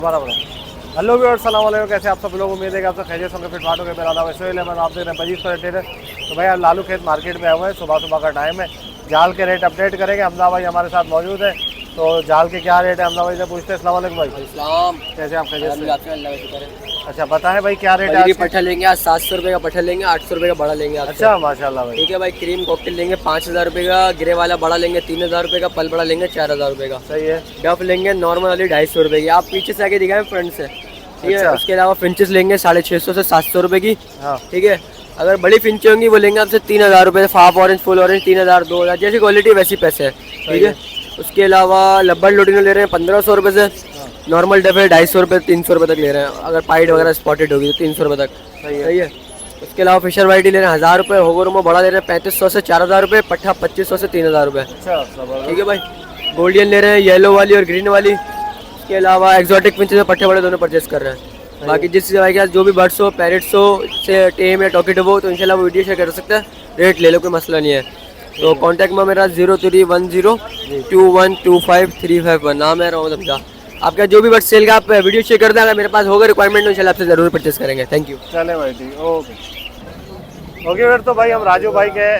Hello viewers, अस्सलाम वालेकुम। कैसे आप सब लोग? उम्मीद है कि आप सब खैरियत होंगे, फिट फाट होंगे। मेरा नाम है सोहेल अहमद, आप देख रहे हैं बजीज ट्रेडर। तो भाई आज लालू खेत मार्केट में आए हुए हैं, सुबह सुबह का टाइम है। जाल के रेट अपडेट करेंगे। हमदा भाई हमारे साथ मौजूद है, तो जाल के क्या रेट है हमदा भाई से पूछते हैं। अस्सलाम वालेकुम भाई। कैसे आप खैरियत से? अच्छा बताएं भाई क्या रेट है? पट्ठा लेंगे आज 700 रुपये का पट्ठा लेंगे, 800 रुपये का बड़ा लेंगे। अच्छा माशाल्लाह भाई। ठीक है भाई। क्रीम कॉकटेल लेंगे 5000 रुपये का, गिरे वाला बड़ा लेंगे 3000 रुपये का, पल बड़ा लेंगे 4000 रुपये का। सही है। डफ लेंगे नॉर्मल वाली 250 रुपये की। आप पीछे से आके दिखाएं फ्रंट से। ठीक है। अच्छा। उसके अलावा फिंचेस लेंगे 650 से 700 रुपये की। हाँ। ठीक है। अगर बड़ी फिंचे होंगी वो लेंगे आपसे 3000 रुपये। हाफ ऑरेंज फुल ऑरेंज 3000 2000, जैसी क्वालिटी वैसी पैसे है। ठीक है। उसके अलावा लब्बड़ लोटिनो ले रहे हैं 1500 रुपये से। नॉर्मल डफ है 250 रुपये 300 रुपये तक ले रहे हैं। अगर पाइट वगैरह स्पॉटेड होगी तो 300 रुपये तक। सही है। उसके अलावा फिशर वाइटी ले रहे हैं 1000 रुपये। होगोरोमो बड़ा ले रहे हैं 3500 से 4000 रुपये। पट्ठा 2500 से 3000 रुपये। ठीक है भाई। गोल्डियन ले रहे हैं येलो वाली और ग्रीन वाली। इसके अलावा एक्जॉटिक फिंच से पट्टे बड़े दोनों परचेस कर रहे हैं। बाकी जिस जगह के जो भी बर्ड्स हो, पैरेट्स हो से टेम या टॉकेट हो, तो इंशाल्लाह वो वीडियो शेयर कर सकते हैं। रेट ले लो, कोई मसला नहीं है। तो कॉन्टैक्ट में मेरा 0310212535 नाम है रोहन हमजा। आपका जो भी बर्ड सेल का आप वीडियो शेयर कर दें, अगर मेरे पास होगा रिक्वायरमेंट तो इंशाल्लाह आपसे ज़रूर परचेस करेंगे। Thank you. चले भाई ठीक। ओके फिर तो भाई हम राजू भाई के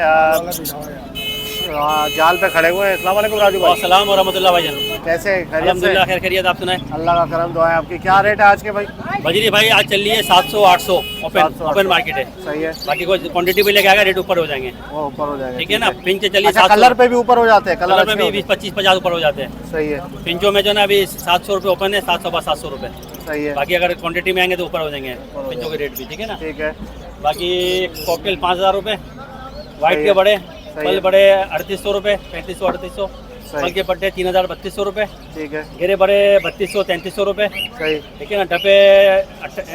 जाल पे खड़े हुए हैं। अस्सलाम वालेकुम राजू भाई। अस्सलाम वरहमतुल्लाह भाईजान। कैसे अल्हम्दुलिल्लाह खैर खैरियत। आप सुनाए? अल्लाह का करम दुआ है आपकी। क्या रेट है आज के भाई? बजरी भाई आज चल रही है 700 800 ओपन मार्केट है। सही है। बाकी कोई क्वांटिटी भी लेके आएगा रेट ऊपर हो जाएंगे। वो ऊपर हो जाएगा। ठीक है ना। पिंच चलिए अच्छा, कलर पे भी ऊपर हो जाते हैं। कलर में भी 20-25-50 ऊपर हो जाते हैं। सही है। पिंचों में जो ना अभी 700 रुपये ओपन है, 700 रुपये। सही है। बाकी अगर क्वांटिटी में आएंगे तो ऊपर हो जाएंगे पिंचों के रेट भी। ठीक है ना। ठीक है। बाकी कॉकटेल 5000 रुपये, व्हाइट के बड़े, पल बड़े 3800 रुपये, 3500 3800। पल के पट्टे 3000 3200 रुपये। ठीक है। गिरे बड़े 3200 3300 रुपये। सही। ठीक है ना। डब्बे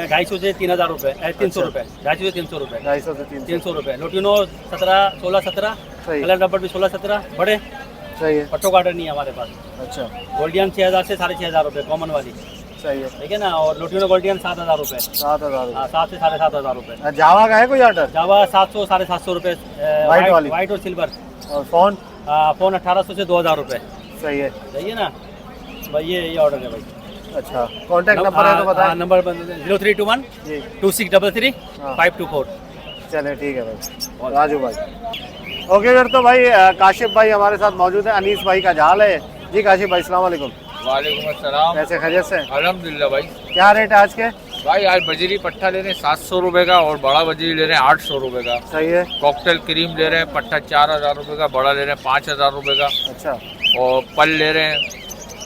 250 से 3000 रुपये, 300 रुपये, 250 से 300 रुपये, 250 से 300 रुपये। लोटिनो 17 16 17, कलर रबर भी 16 17 बड़े। सही है। पट्टों का ऑर्डर नहीं है हमारे पास। अच्छा। गोल्डियन 6000 से 6500 रुपये कॉमन वाली। सही है। ठीक है ना। और लोटिनो गोल्डियन 7000 रुपये, 7000। 7 से 7500 रुपये। जावा का है कोई ऑर्डर? जावा 700 750 रुपये, व्हाइट और सिल्वर। और फोन? फोन 1800 से 2000 रुपये। सही है। सही है ना भाई। ये ऑर्डर है भाई। अच्छा, कांटेक्ट नंबर है तो बताएं। नंबर 0321 2633 524। चले ठीक है भाई राजू भाई। ओके फिर तो भाई काशिफ भाई हमारे साथ मौजूद है। अनीस भाई का जाल है जी। काशिफ भाई अस्सलाम वालेकुम। वालेकुम अस्सलाम। कैसे खैरियत से? अल्हम्दुलिल्लाह भाई। क्या रेट है आज के? भाई आज बजरी पट्टा ले रहे हैं 700 रुपये का और बड़ा बजरी ले रहे हैं 800 रुपये का। सही है। कॉकटेल क्रीम ले रहे हैं पट्टा 4000 रुपये का, बड़ा ले रहे हैं 5000 रुपये का। अच्छा। और पल ले रहे हैं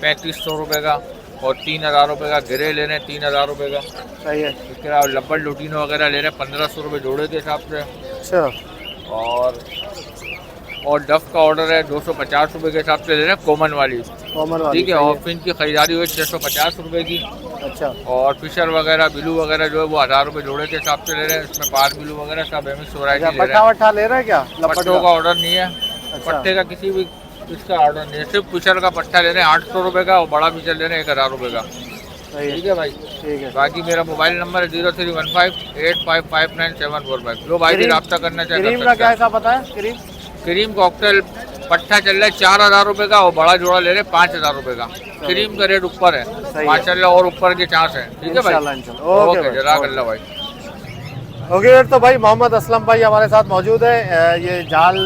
3500 रुपये का और 3000 रुपये का। गिरे ले रहे हैं 3000 रुपये का। सही है। इसके अलावा लब्बड़ लुटीनो वगैरह ले रहे हैं 1500 रुपये जोड़े के हिसाब से। अच्छा। और डफ का ऑर्डर है 250 रुपये के हिसाब से ले रहे हैं कॉमन वाली। ठीक है। और फिन की खरीदारी हुई 650 रुपये की। अच्छा। और फिशर वगैरह बिलू वगैरह जो है वो 1000 रुपये जोड़े के हिसाब से ले रहे हैं। इसमें पार बिलू वगैरह सब एमिक्स वैरायटी ले रहे पट्टा वट्टा ले रहे हैं क्या? पट्टों का ऑर्डर नहीं है। पट्टे का किसी भी इसका ऑर्डर नहीं है। सिर्फ फिशर का पट्टा ले रहे हैं 800 रुपये का और बड़ा फिशर ले रहे हैं 1000 रुपये का। ठीक है भाई। ठीक है। बाकी मेरा मोबाइल नंबर है 031585597545। जो भाई भी रब्ता करना चाहते हैं। क्रीम का क्या हिसाब पता है? क्रीम कॉकटेल पट्टा चल रहा है 4000 रुपये का और बड़ा जोड़ा ले रहे हैं 5000 रुपये का। क्रीम का रेट ऊपर है माशाल्लाह और ऊपर के चांस है। ठीक है भाई। ओके जज़ाकल्लाह भाई। ओके तो भाई मोहम्मद असलम भाई हमारे साथ मौजूद है। ये जाल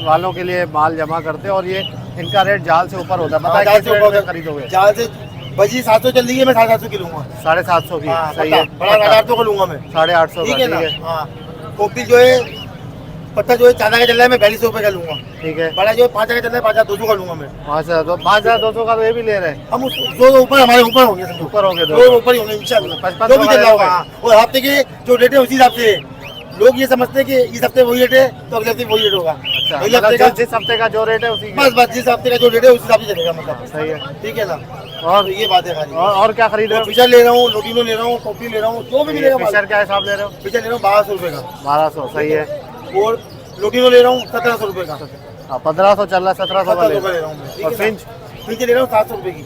वालों के लिए माल जमा करते हैं और ये इनका रेट जाल से ऊपर होता है। बताइए किस रेट में खरीदोगे? जाल से बजी 700 चल रही है, मैं 750 की लूंगा। 750 की। सही है। बड़ा 850 का लूंगा मैं। 850 ठीक है ना। हाँ। कोकटिल जो है पट्टा जो है 4000 का चल रहा है, मैं 4200 रुपये का लूंगा। ठीक है। बड़ा जो है 5000 का चल रहा है 5200 का लूंगा मैं। 5200 का तो ये भी ले रहे हैं हम दो ऊपर हमारे ऊपर होंगे। ऊपर होंगे दो ऊपर ही होंगे इंशाल्लाह। 55 जो भी चल रहा होगा। और हफ्ते के जो रेट है उसी हिसाब से लोग ये समझते हैं कि इस हफ्ते वही रेट है तो अगले हफ्ते वही रेट होगा। अच्छा, मतलब जिस हफ्ते का जो रेट है उसी बस जिस हफ्ते का जो रेट है उस हिसाब से चलेगा मतलब। सही है। ठीक है ना। और ये बात है खाली। और क्या खरीद रहे हो? फिशर ले रहा हूँ, लोटिनो ले रहा हूँ, कॉफी ले रहा हूँ, जो भी मिलेगा। फिशर क्या हिसाब ले रहे हो? फिशर ले रहा हूँ 1200 रुपये का। 1200 सही है। और लोटिनो ले रहा हूँ 1700 रुपये का। 1500 चल रहा है, 1700 का ले रहा हूँ। और फिंच ले रहा हूँ 700 रुपये की।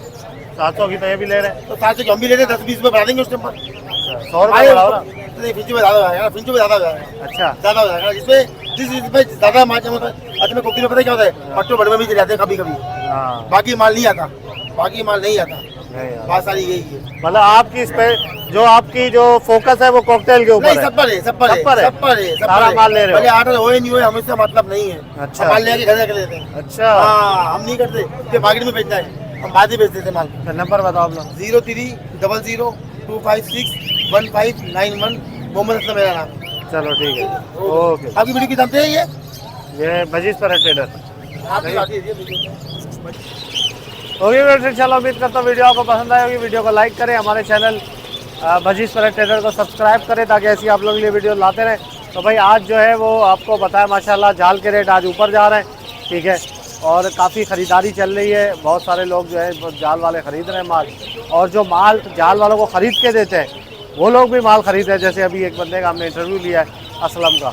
700 की तो ये भी ले रहे हैं। तो 700 की हम भी ले रहे हैं, 10-20 रुपये बढ़ा देंगे उसके ऊपर। 100 रुपये बढ़ाओ ना। नहीं फिंचू में ज़्यादा हो जाएगा, फिंचू में ज़्यादा हो जाएगा। अच्छा ज़्यादा हो जाएगा जिसमें ज़्यादा मार्जिन होता है। अच्छा मैं कोकी में पता क्या होता है, पट्टों बड़े में भी चले जाते हैं कभी कभी। बाकी माल नहीं आता, बाकी माल नहीं आता। नहीं यार। बात सारी यही है। मतलब आपकी जो आपकी जो फोकस है वो कॉकटेल के ऊपर नहीं है। सब पर है, सब पर है, सब पर है? सब पर है, सब सारा पर है। माल ले रहे हो? भले ऑर्डर होए नहीं होए हमें से मतलब नहीं है। अच्छा। हम माल लेके घर जाके लेते हैं। अच्छा, हाँ हम नहीं करते कि मार्केट में बेचना है, हम बाद ही बेच देते माल। तो नंबर बताओ अपना। 030025611591 मोहम्मद असलम मेरा नाम। चलो ठीक है, ओके। आपकी वीडियो की दाम पे है ये भजीज पर ट्रेडर। आपकी बात है ये। होगी फ्रेंड्स, इंशाल्लाह उम्मीद करता हूँ वीडियो आपको पसंद आई होगी। वीडियो को लाइक करें, हमारे चैनल भजीज पर ट्रेडर को सब्सक्राइब करें ताकि ऐसी आप लोगों के लिए वीडियो लाते रहें। तो भाई आज जो है वो आपको बताया माशाल्लाह जाल के रेट आज ऊपर जा रहे हैं, ठीक है, और काफ़ी ख़रीदारी चल रही है। बहुत सारे लोग जो है वो जाल वाले ख़रीद रहे हैं माल, और जो माल जाल वालों को ख़रीद के देते हैं वो लोग भी माल ख़रीद रहे हैं। जैसे अभी एक बंदे का हमने इंटरव्यू लिया है असलम का,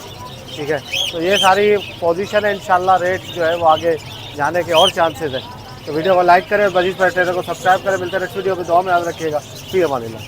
ठीक है। तो ये सारी पोजीशन है, इंशाल्लाह रेट जो है वो आगे जाने के और चांसेस है। तो वीडियो को लाइक करें और भजीज पर ट्रेडर को सब्सक्राइब करें। मिलते हैं नेक्स्ट वीडियो में, दुआ में याद रखिएगा। फी अमान अल्लाह।